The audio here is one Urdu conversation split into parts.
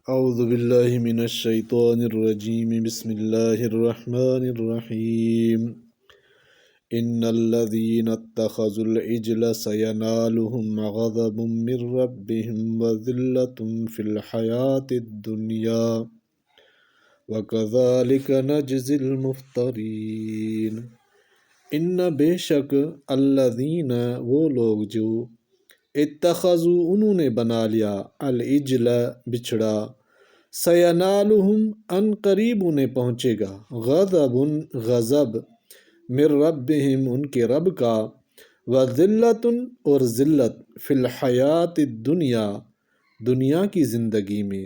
اعوذ باللہ من الشیطان الرجیم بسم اللہ الرحمن الرحیم ان الذین اتخذوا العجل سینالهم غضب من ربهم وذلۃ فی الحیاۃ الدنیا وکذالک نجزی المفترین۔ ان بے شک الذین وہ لوگ جو اتخذوا انہوں نے بنا لیا العجل بچھڑا سینالہم ان قریب انہیں پہنچے گا غضب غضب من ربہم ان کے رب کا وذلۃ اور ذلت فی الحیات الدنیا دنیا کی زندگی میں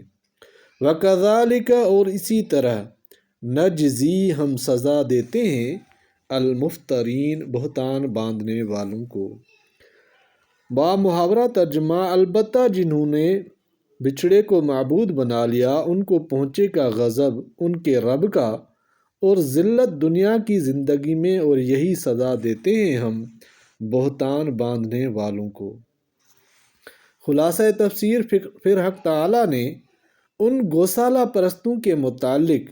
وکذالک اور اسی طرح نجزی ہم سزا دیتے ہیں المفترین بہتان باندھنے والوں کو۔ با محاورہ ترجمہ البتہ جنہوں نے بچھڑے کو معبود بنا لیا ان کو پہنچے گا غضب ان کے رب کا اور ذلت دنیا کی زندگی میں، اور یہی سزا دیتے ہیں ہم بہتان باندھنے والوں کو۔ خلاصہ تفسیر پھر حق تعالیٰ نے ان گوسالہ پرستوں کے متعلق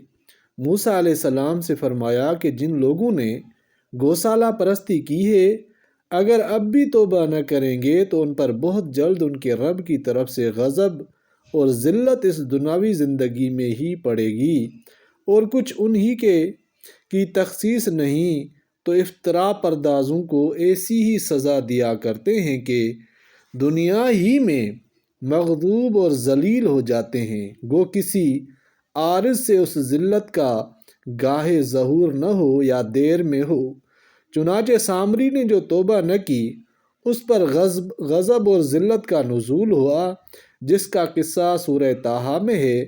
موسیٰ علیہ السلام سے فرمایا کہ جن لوگوں نے گوسالہ پرستی کی ہے اگر اب بھی توبہ نہ کریں گے تو ان پر بہت جلد ان کے رب کی طرف سے غضب اور ذلت اس دنیاوی زندگی میں ہی پڑے گی، اور کچھ انہی کی تخصیص نہیں تو افترا پردازوں کو ایسی ہی سزا دیا کرتے ہیں کہ دنیا ہی میں مغضوب اور ذلیل ہو جاتے ہیں، گو کسی عارض سے اس ذلت کا گاہے ظہور نہ ہو یا دیر میں ہو۔ چنانچہ سامری نے جو توبہ نہ کی اس پر غضب اور ذلت کا نزول ہوا، جس کا قصہ سورہ طٰہٰ میں ہے۔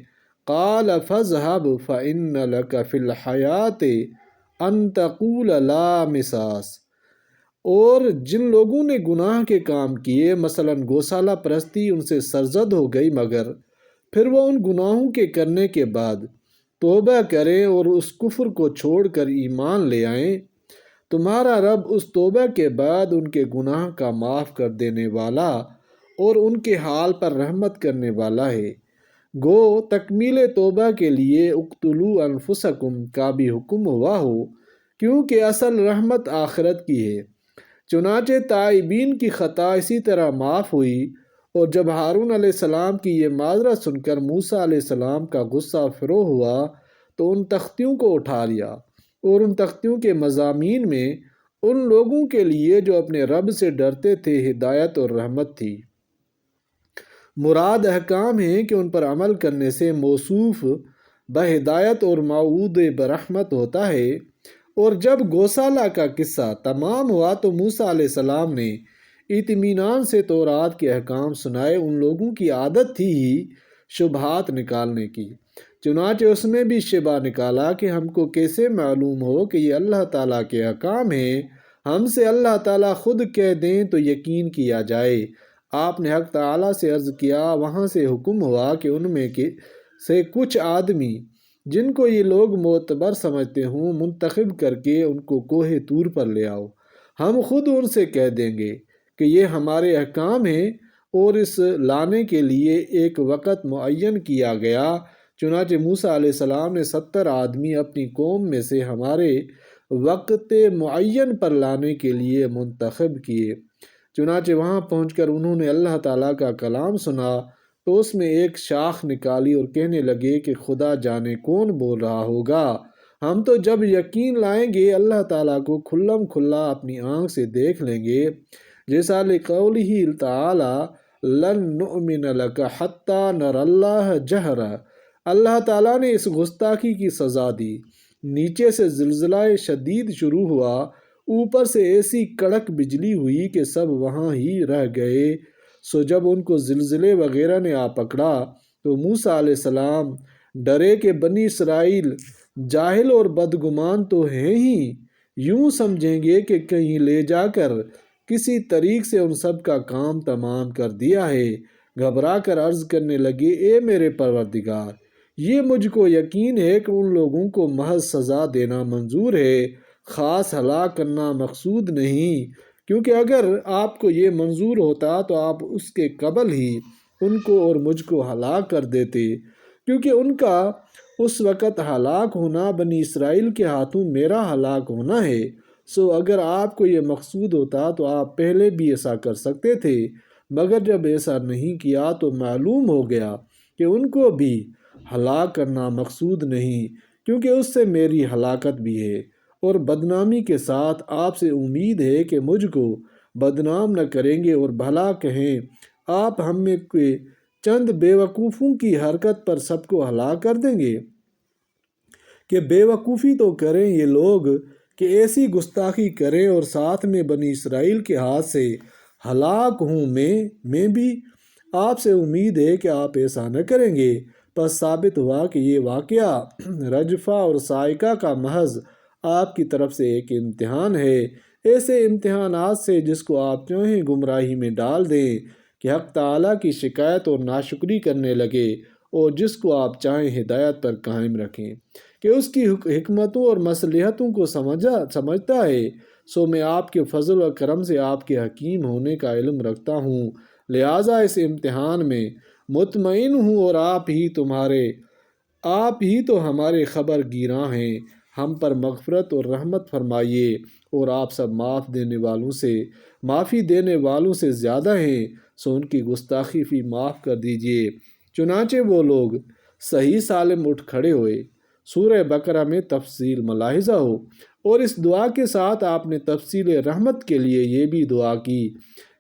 قال فاذهب فإن لك في الحياة أن تقول لا مساس۔ اور جن لوگوں نے گناہ کے کام کیے مثلاً گوسالہ پرستی ان سے سرزد ہو گئی، مگر پھر وہ ان گناہوں کے کرنے کے بعد توبہ کریں اور اس کفر کو چھوڑ کر ایمان لے آئیں، تمہارا رب اس توبہ کے بعد ان کے گناہ کا معاف کر دینے والا اور ان کے حال پر رحمت کرنے والا ہے۔ گو تکمیل توبہ کے لیے اقتلوا انفسکم کا بھی حکم ہوا ہو، کیونکہ اصل رحمت آخرت کی ہے۔ چنانچہ تائبین کی خطا اسی طرح معاف ہوئی، اور جب ہارون علیہ السلام کی یہ معذرت سن کر موسیٰ علیہ السلام کا غصہ فرو ہوا تو ان تختیوں کو اٹھا لیا، اور ان تختیوں کے مضامین میں ان لوگوں کے لیے جو اپنے رب سے ڈرتے تھے ہدایت اور رحمت تھی۔ مراد احکام ہیں کہ ان پر عمل کرنے سے موصوف بہدایت اور موعود برحمت ہوتا ہے۔ اور جب گوسالہ کا قصہ تمام ہوا تو موسیٰ علیہ السلام نے اطمینان سے تورات کے احکام سنائے۔ ان لوگوں کی عادت تھی ہی شبہات نکالنے کی، چنانچہ اس میں بھی شبہ نکالا کہ ہم کو کیسے معلوم ہو کہ یہ اللہ تعالیٰ کے احکام ہیں، ہم سے اللہ تعالیٰ خود کہہ دیں تو یقین کیا جائے۔ آپ نے حق تعالیٰ سے عرض کیا، وہاں سے حکم ہوا کہ ان میں سے کچھ آدمی جن کو یہ لوگ معتبر سمجھتے ہوں منتخب کر کے ان کو کوہ طور پر لے آؤ، ہم خود ان سے کہہ دیں گے کہ یہ ہمارے احکام ہیں، اور اس لانے کے لیے ایک وقت معین کیا گیا۔ چنانچہ موسیٰ علیہ السلام نے 70 آدمی اپنی قوم میں سے ہمارے وقت معین پر لانے کے لیے منتخب کیے۔ چنانچہ وہاں پہنچ کر انہوں نے اللہ تعالیٰ کا کلام سنا تو اس میں ایک شاخ نکالی اور کہنے لگے کہ خدا جانے کون بول رہا ہوگا، ہم تو جب یقین لائیں گے اللہ تعالیٰ کو کھلم کھلا اپنی آنکھ سے دیکھ لیں گے، جیسا لقولہ تعالیٰ لن نؤمن لک حتی نری اللہ جہرا۔ اللہ تعالیٰ نے اس گستاخی کی سزا دی۔ نیچے سے زلزلہ شدید شروع ہوا، اوپر سے ایسی کڑک بجلی ہوئی کہ سب وہاں ہی رہ گئے۔ سو جب ان کو زلزلے وغیرہ نے آ پکڑا تو موسیٰ علیہ السلام ڈرے کہ بنی اسرائیل جاہل اور بدگمان تو ہیں ہی، یوں سمجھیں گے کہ کہیں لے جا کر کسی طریق سے ان سب کا کام تمام کر دیا ہے۔ گھبرا کر عرض کرنے لگے، اے میرے پروردگار، یہ مجھ کو یقین ہے کہ ان لوگوں کو محض سزا دینا منظور ہے، خاص ہلاک کرنا مقصود نہیں، کیونکہ اگر آپ کو یہ منظور ہوتا تو آپ اس کے قبل ہی ان کو اور مجھ کو ہلاک کر دیتے۔ کیونکہ ان کا اس وقت ہلاک ہونا بنی اسرائیل کے ہاتھوں میرا ہلاک ہونا ہے۔ سو اگر آپ کو یہ مقصود ہوتا تو آپ پہلے بھی ایسا کر سکتے تھے، مگر جب ایسا نہیں کیا تو معلوم ہو گیا کہ ان کو بھی ہلاک کرنا مقصود نہیں، کیونکہ اس سے میری ہلاکت بھی ہے، اور بدنامی کے ساتھ آپ سے امید ہے کہ مجھ کو بدنام نہ کریں گے اور بھلا کہیں آپ ہم میں کے چند بیوقوفوں کی حرکت پر سب کو ہلاک کر دیں گے۔ کہ بیوقوفی تو کریں یہ لوگ کہ ایسی گستاخی کریں اور ساتھ میں بنی اسرائیل کے ہاتھ سے ہلاک ہوں میں بھی آپ سے امید ہے کہ آپ ایسا نہ کریں گے۔ پس ثابت ہوا کہ یہ واقعہ رجفہ اور صاعقہ کا محض آپ کی طرف سے ایک امتحان ہے، ایسے امتحانات سے جس کو آپ چاہیں گمراہی میں ڈال دیں کہ حق تعالیٰ کی شکایت اور ناشکری کرنے لگے، اور جس کو آپ چاہیں ہدایت پر قائم رکھیں کہ اس کی حکمتوں اور مصلحتوں کو سمجھتا ہے۔ سو میں آپ کے فضل و کرم سے آپ کے حکیم ہونے کا علم رکھتا ہوں، لہٰذا اس امتحان میں مطمئن ہوں، اور آپ ہی تو ہمارے خبر گیراں ہیں۔ ہم پر مغفرت اور رحمت فرمائیے، اور آپ سب معافی دینے والوں سے زیادہ ہیں، سو ان کی گستاخی بھی معاف کر دیجیے۔ چنانچہ وہ لوگ صحیح سالم اٹھ کھڑے ہوئے۔ سورہ بقرہ میں تفصیل ملاحظہ ہو، اور اس دعا کے ساتھ آپ نے تفصیل رحمت کے لیے یہ بھی دعا کی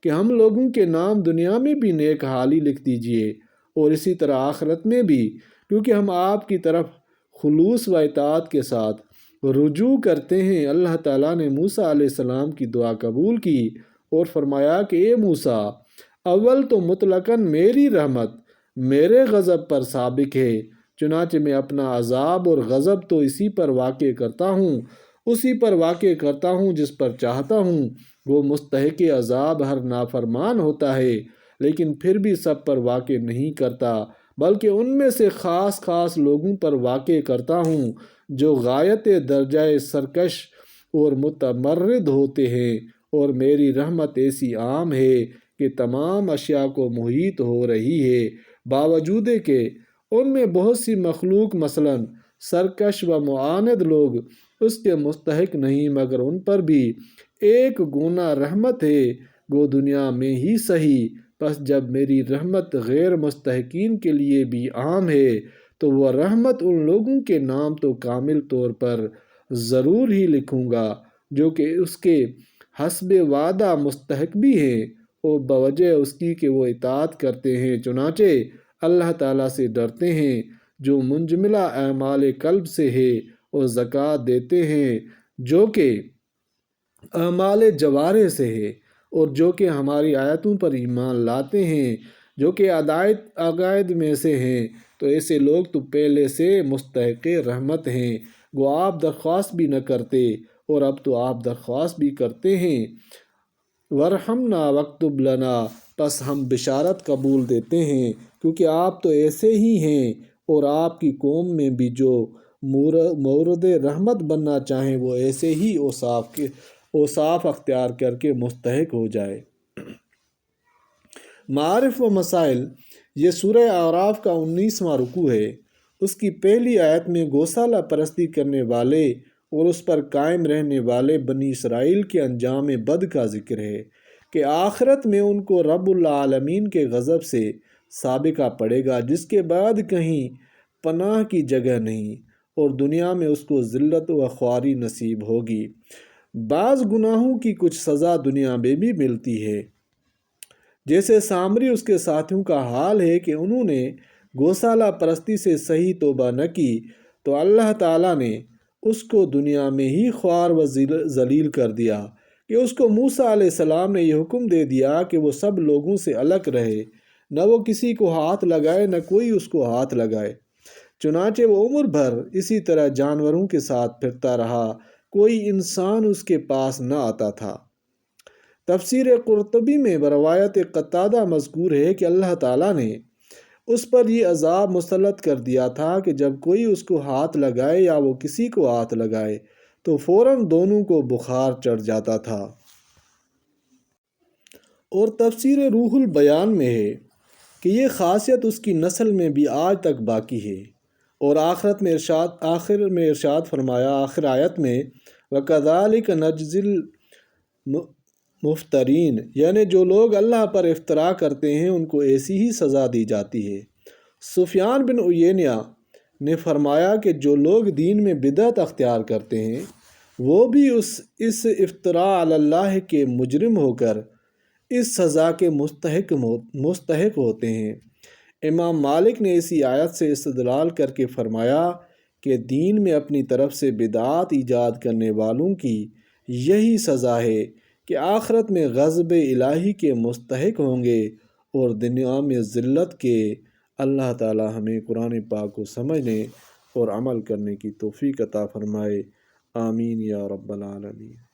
کہ ہم لوگوں کے نام دنیا میں بھی نیک حالی لکھ دیجیے، اور اسی طرح آخرت میں بھی، کیونکہ ہم آپ کی طرف خلوص و اطاعت کے ساتھ رجوع کرتے ہیں۔ اللہ تعالیٰ نے موسیٰ علیہ السلام کی دعا قبول کی اور فرمایا کہ اے موسیٰ، اول تو مطلقاً میری رحمت میرے غضب پر سابق ہے، چنانچہ میں اپنا عذاب اور غضب تو اسی پر واقع کرتا ہوں جس پر چاہتا ہوں۔ وہ مستحق عذاب ہر نافرمان ہوتا ہے، لیکن پھر بھی سب پر واقع نہیں کرتا، بلکہ ان میں سے خاص لوگوں پر واقع کرتا ہوں جو غایت درجہ سرکش اور متمرد ہوتے ہیں، اور میری رحمت ایسی عام ہے کہ تمام اشیاء کو محیط ہو رہی ہے، باوجود کہ ان میں بہت سی مخلوق مثلاً سرکش و معاند لوگ اس کے مستحق نہیں، مگر ان پر بھی ایک گونا رحمت ہے، گو دنیا میں ہی صحیح۔ پس جب میری رحمت غیر مستحقین کے لیے بھی عام ہے تو وہ رحمت ان لوگوں کے نام تو کامل طور پر ضرور ہی لکھوں گا جو کہ اس کے حسب وعدہ مستحق بھی ہیں، اور بوجہ اس کی کہ وہ اطاعت کرتے ہیں، چنانچہ اللہ تعالیٰ سے ڈرتے ہیں جو منجملہ اعمال قلب سے ہے، اور زکوٰۃ دیتے ہیں جو کہ اعمال جوارح سے ہے، اور جو کہ ہماری آیتوں پر ایمان لاتے ہیں جو کہ عقائد میں سے ہیں، تو ایسے لوگ تو پہلے سے مستحق رحمت ہیں، وہ آپ درخواست بھی نہ کرتے، اور اب تو آپ درخواست بھی کرتے ہیں۔ ورحمنا وَاکتب لنا، پس ہم بشارت قبول دیتے ہیں، کیونکہ آپ تو ایسے ہی ہیں، اور آپ کی قوم میں بھی جو مورد رحمت بننا چاہیں وہ ایسے ہی اوصاف اختیار کر کے مستحق ہو جائے۔ معارف و مسائل، یہ سورہ اعراف کا 19واں رکوع ہے۔ اس کی پہلی آیت میں گوسالہ پرستی کرنے والے اور اس پر قائم رہنے والے بنی اسرائیل کے انجام بد کا ذکر ہے کہ آخرت میں ان کو رب العالمین کے غضب سے سابقہ پڑے گا، جس کے بعد کہیں پناہ کی جگہ نہیں، اور دنیا میں اس کو ذلت و خواری نصیب ہوگی۔ بعض گناہوں کی کچھ سزا دنیا میں بھی ملتی ہے، جیسے سامری اس کے ساتھیوں کا حال ہے کہ انہوں نے گوسالہ پرستی سے صحیح توبہ نہ کی تو اللہ تعالیٰ نے اس کو دنیا میں ہی خوار و ذلیل کر دیا کہ اس کو موسیٰ علیہ السلام نے یہ حکم دے دیا کہ وہ سب لوگوں سے الگ رہے، نہ وہ کسی کو ہاتھ لگائے نہ کوئی اس کو ہاتھ لگائے۔ چنانچہ وہ عمر بھر اسی طرح جانوروں کے ساتھ پھرتا رہا، کوئی انسان اس کے پاس نہ آتا تھا۔ تفسیر قرطبی میں بروایت قتادہ مذکور ہے کہ اللہ تعالیٰ نے اس پر یہ عذاب مسلط کر دیا تھا کہ جب کوئی اس کو ہاتھ لگائے یا وہ کسی کو ہاتھ لگائے تو فوراً دونوں کو بخار چڑھ جاتا تھا۔ اور تفسیر روح البیان میں ہے کہ یہ خاصیت اس کی نسل میں بھی آج تک باقی ہے۔ اور آخر میں ارشاد فرمایا آخر آیت میں وَكَذَلِكَ نَجْزِي الْمُفْتَرِينَ، یعنی جو لوگ اللہ پر افتراء کرتے ہیں ان کو ایسی ہی سزا دی جاتی ہے۔ سفیان بن عیینہ نے فرمایا کہ جو لوگ دین میں بدعت اختیار کرتے ہیں وہ بھی اس افتراء علی اللہ کے مجرم ہو کر اس سزا کے مستحق ہوتے ہیں۔ امام مالک نے اسی آیت سے استدلال کر کے فرمایا کہ دین میں اپنی طرف سے بدعات ایجاد کرنے والوں کی یہی سزا ہے کہ آخرت میں غضب الہی کے مستحق ہوں گے اور دنیا میں ذلت کے۔ اللہ تعالی ہمیں قرآن پاک کو سمجھنے اور عمل کرنے کی توفیق عطا فرمائے، آمین یا رب العالمین۔